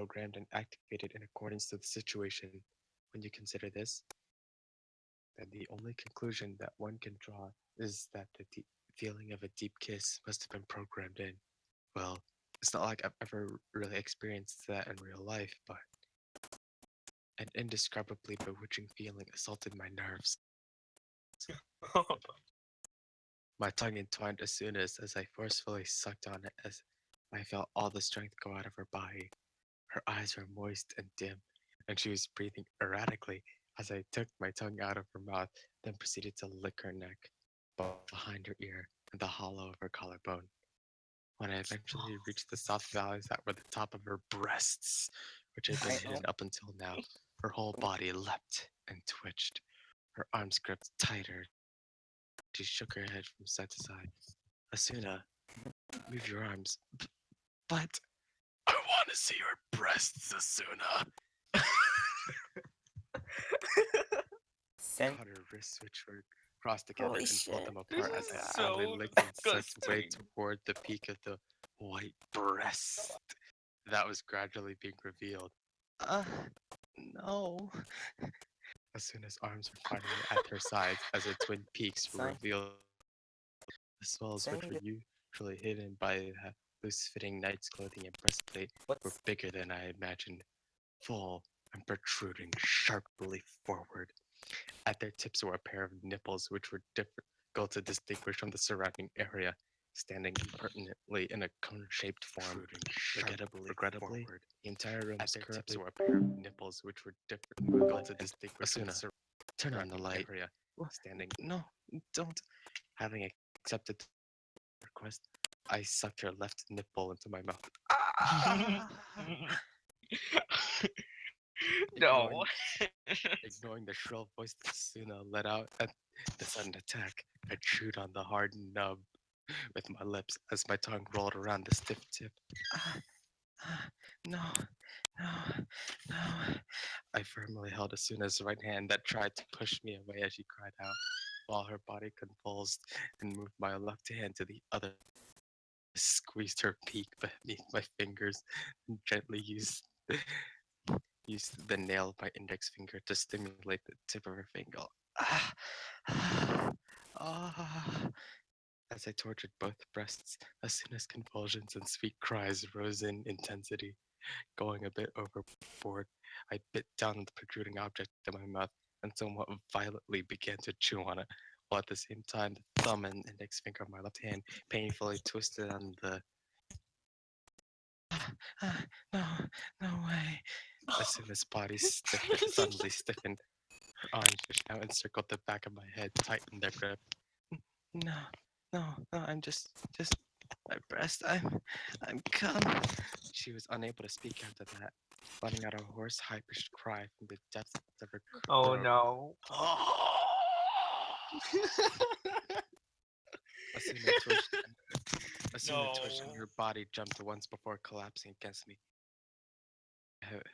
programmed and activated in accordance to the situation. When you consider this, then the only conclusion that one can draw is that the feeling of a deep kiss must have been programmed in. Well, it's not like I've ever really experienced that in real life, but an indescribably bewitching feeling assaulted my nerves. My tongue entwined as soon as I forcefully sucked on it as I felt all the strength go out of her body. Her eyes were moist and dim, and she was breathing erratically as I took my tongue out of her mouth, then proceeded to lick her neck, both behind her ear and the hollow of her collarbone. When I eventually reached the soft valleys that were the top of her breasts, which had been hidden up until now, her whole body leapt and twitched. Her arms gripped tighter. She shook her head from side to side. Asuna, move your arms. But I want to see your breasts, Asuna. Sen Caught her wrists, which were crossed together, Holy and pulled shit. them This apart as is I slowly so licked and sucked way disgusting. toward the peak of the white breast that was gradually being revealed. Uh, no. Asuna's arms were finally at her sides as her twin peaks were Son, revealed. The swells, which send were me usually hidden by the loose-fitting knight's clothing and breastplate, were what's bigger than I imagined, full and protruding sharply forward. At their tips were a pair of nipples which were difficult to distinguish from the surrounding area, standing impertinently in a cone-shaped form. Regrettably, forward. The entire room was corrupted. Were a pair of nipples which were difficult to distinguish from the turn on the light. Area, standing. No, don't. Having accepted the request, I sucked her left nipple into my mouth. No. Ignoring the shrill voice that Suna let out at the sudden attack, I chewed on the hard nub with my lips as my tongue rolled around the stiff tip. No, no, no. I firmly held Asuna's right hand that tried to push me away as she cried out, while her body convulsed and moved my left hand to the other. I squeezed her peak beneath my fingers and gently used the nail of my index finger to stimulate the tip of her finger. Ah, ah, ah. As I tortured both breasts, Asuna's convulsions and sweet cries rose in intensity. Going a bit overboard, I bit down on the protruding object in my mouth and somewhat violently began to chew on it, while at the same time the thumb and index finger of my left hand painfully twisted on the no, no way. Asuna's body suddenly stiffened. Her arms, which now encircled the back of my head, tightened their grip. No, no, just my breast. I'm come. She was unable to speak after that, letting out a hoarse, high-pitched cry from the depths of her Oh throat. no. Asuna twitched, No. and her body jumped once before collapsing against me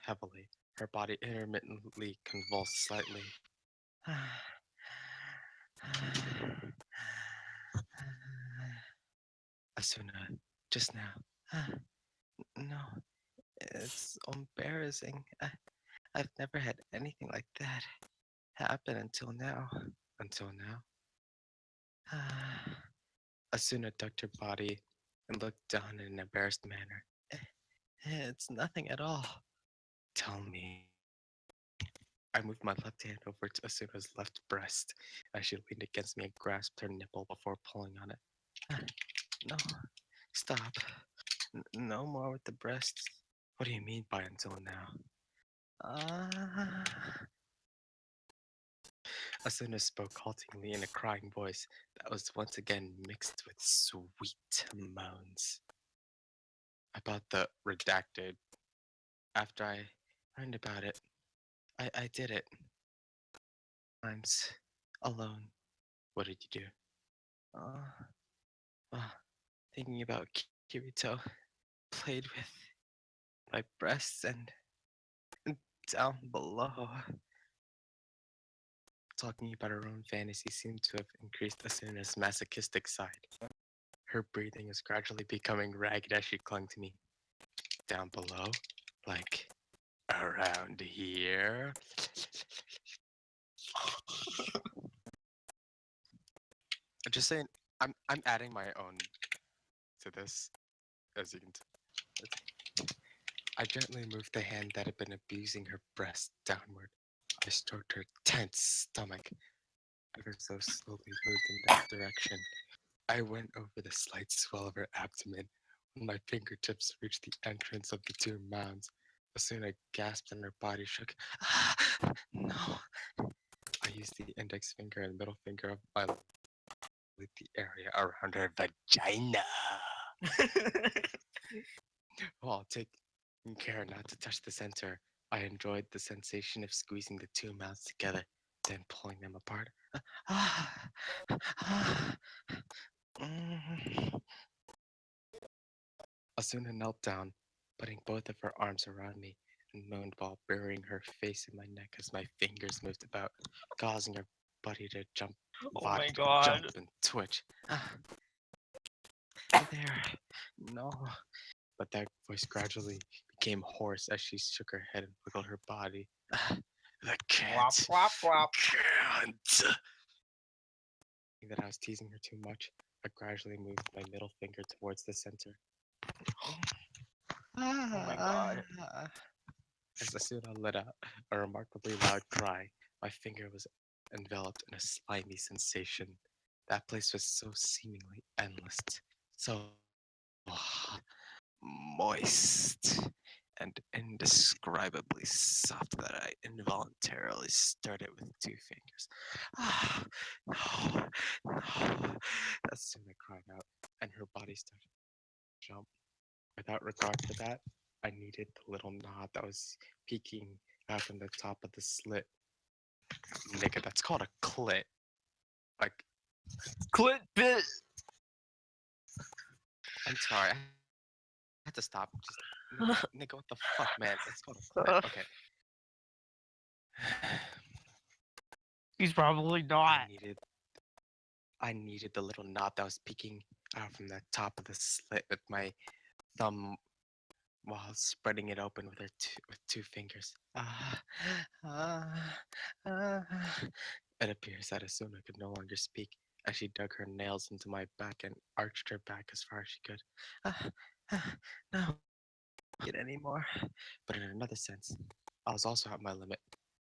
heavily. Her body intermittently convulsed slightly. Asuna, just now. No, it's embarrassing. I've never had anything like that happen until now. Until now? Asuna ducked her body and looked down in an embarrassed manner. It's nothing at all. Tell me. I moved my left hand over to Asuna's left breast as she leaned against me and grasped her nipple before pulling on it. No, stop. No more with the breasts. What do you mean by until now? Asuna spoke haltingly in a crying voice that was once again mixed with sweet moans. About the redacted. After I learned about it, I did it. Times alone. What did you do? Well, thinking about Kirito, played with my breasts and down below. Talking about her own fantasy seemed to have increased Asuna's masochistic side. Her breathing was gradually becoming ragged as she clung to me. Down below? Like around here. Just saying, I'm adding my own to this, as you can tell. I gently moved the hand that had been abusing her breast downward. I stroked her tense stomach, ever so slowly moved in that direction. I went over the slight swell of her abdomen when my fingertips reached the entrance of the two mounds. As soon as I gasped and her body shook. Ah, no. I used the index finger and middle finger of my with the area around her vagina. While taking care not to touch the center, I enjoyed the sensation of squeezing the two mouths together, then pulling them apart. Ah, ah, mm. Asuna knelt down, putting both of her arms around me, and moaned while burying her face in my neck as my fingers moved about, causing her Oh body my to god. jump and twitch. Ah, there, no. But that voice gradually became hoarse as she shook her head and wiggled her body. Ah, I Wop, can't. wop, wop. Can't. Thinking that I was teasing her too much, I gradually moved my middle finger towards the center. Oh my god. As Asuna let out a remarkably loud cry, my finger was enveloped in a slimy sensation. That place was so seemingly endless, so moist, and indescribably soft that I involuntarily stirred it with two fingers. Ah, no, no. Asuna cried out, and her body started to jump. Without regard for that, I needed the little knot that was peeking out from the top of the slit. Nigga, that's called a clit. Like, Clit bit. I'm sorry, I had to stop. Just, nigga, what the fuck, man? It's called a clit. Okay. He's probably I not. needed, I needed the little knot that was peeking out from the top of the slit with my thumb while spreading it open with with two fingers. Ah. It appears that Asuna could no longer speak as she dug her nails into my back and arched her back as far as she could. Ah, no, get anymore. But in another sense, I was also at my limit.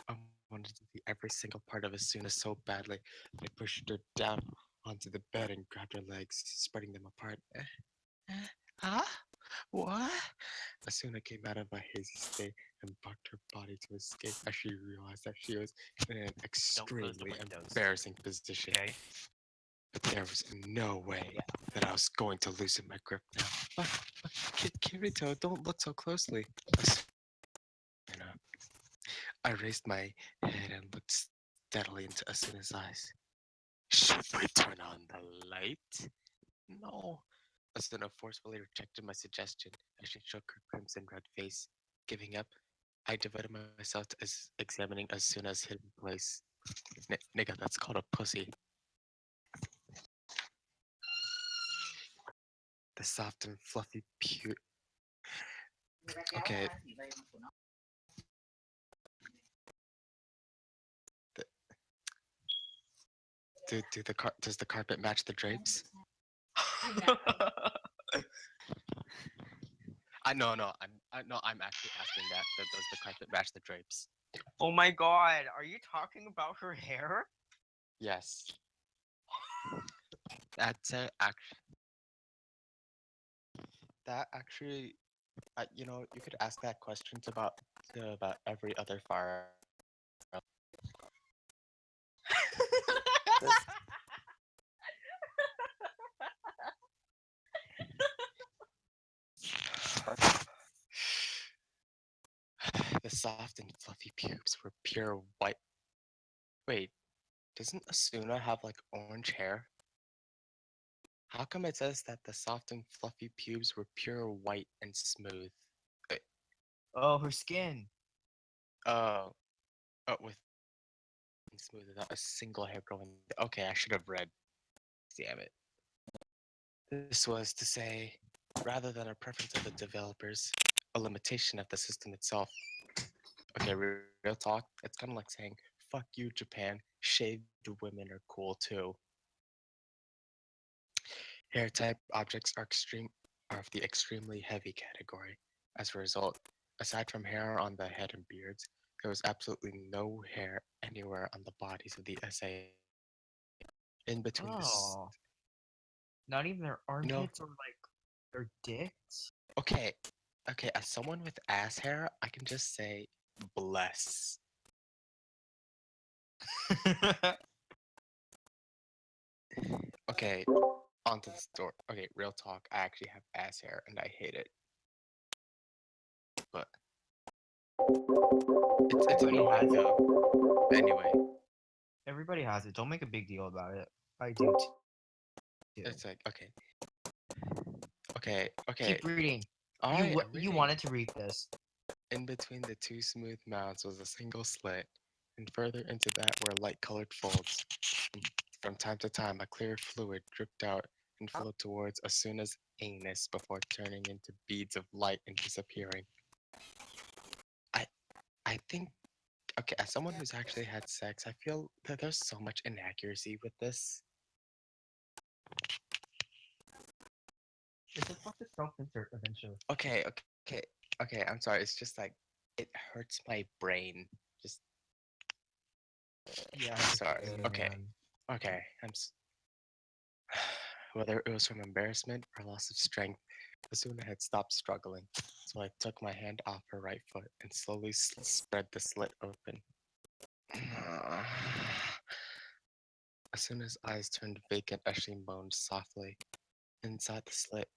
I wanted to see every single part of Asuna so badly that I pushed her down onto the bed and grabbed her legs, spreading them apart. Huh? What? Asuna came out of a hazy state and bucked her body to escape as she realized that she was in an extremely embarrassing position. Okay. But there was no way that I was going to loosen my grip now. Kirito, don't look so closely. I raised my head and looked steadily into Asuna's eyes. Should we turn on the light? No. Asuna forcefully rejected my suggestion as she shook her crimson red face. Giving up, I devoted myself to examining Asuna's hidden place. Nigga, that's called a pussy. The soft and fluffy Okay. The, does the carpet match the drapes? I'm actually asking that. Does the carpet match the drapes? Oh my god. Are you talking about her hair? Yes. That's actually that actually. You could ask that question about every other fire. The soft and fluffy pubes were pure white. Wait, doesn't Asuna have like orange hair? How come it says that the soft and fluffy pubes were pure white and smooth? Wait, Oh, her skin. oh, with smooth without a single hair growing. Okay, I should have read. Damn it. This was to say, rather than a preference of the developers, a limitation of the system itself. Okay, real talk. It's kind of like saying, fuck you, Japan. Shaved women are cool too. Hair type objects are of the extremely heavy category. As a result, aside from hair on the head and beards, there was absolutely no hair anywhere on the bodies of the assailants. In between this, Oh, not even their you know, armpits or like their dicks. okay, okay, as someone with ass hair, I can just say bless. Okay, onto the story. Okay, real talk. I actually have ass hair and I hate it, but it's Everybody annoying has it. though. Anyway, Everybody has it. Don't make a big deal about it. I do too. it's like okay. Keep reading. All right, I'm You reading. wanted to read this. In between the two smooth mounds was a single slit, and further into that were light-colored folds. From time to time, a clear fluid dripped out and flowed towards Asuna's anus before turning into beads of light and disappearing. I I think okay, as someone who's actually had sex, I feel that there's so much inaccuracy with this. It's supposed to self-insert eventually. Okay. I'm sorry. It's just like it hurts my brain. Just Yeah, I sorry. feel you, Okay. man. Okay. Whether it was from embarrassment or loss of strength, Asuna had stopped struggling, so I took my hand off her right foot and slowly spread the slit open. Asuna's eyes turned vacant as she moaned softly. Inside the slit,